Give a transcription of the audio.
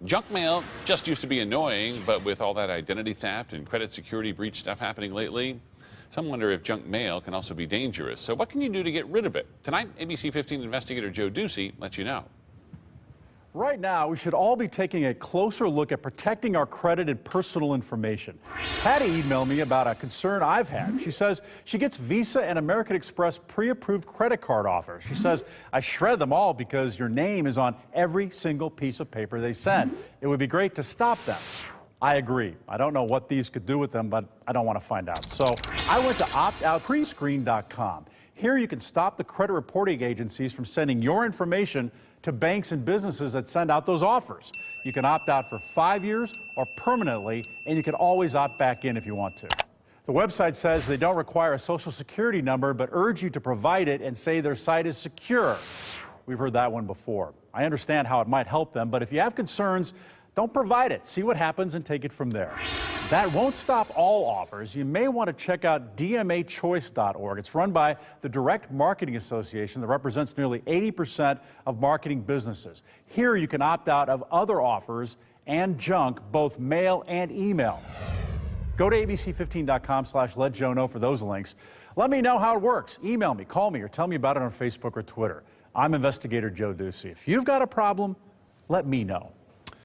Junk mail just used to be annoying, but with all that identity theft and credit security breach stuff happening lately, some wonder if junk mail can also be dangerous. So what can you do to get rid of it? Tonight, ABC 15 investigator Joe Ducey lets you know. Right now, we should all be taking a closer look at protecting our credit and personal information. Patty emailed me about a concern I've had. She says she gets Visa and American Express pre-approved credit card offers. She says, I shred them all because your name is on every single piece of paper they send. It would be great to stop them. I agree. I don't know what these could do with them, but I don't want to find out. So I went to optoutprescreen.com. Here you can stop the credit reporting agencies from sending your information to banks and businesses that send out those offers. You can opt out for 5 years or permanently, and you can always opt back in if you want to. The website says they don't require a social security number, but urge you to provide it and say their site is secure. We've heard that one before. I understand how it might help them, but if you have concerns, don't provide it. See what happens and take it from there. That won't stop all offers. You may want to check out dmachoice.org. It's run by the Direct Marketing Association that represents nearly 80% of marketing businesses. Here you can opt out of other offers and junk, both mail and email. Go to abc15.com/letjoeknow for those links. Let me know how it works. Email me, call me, or tell me about it on Facebook or Twitter. I'm investigator Joe Ducey. If you've got a problem, let me know.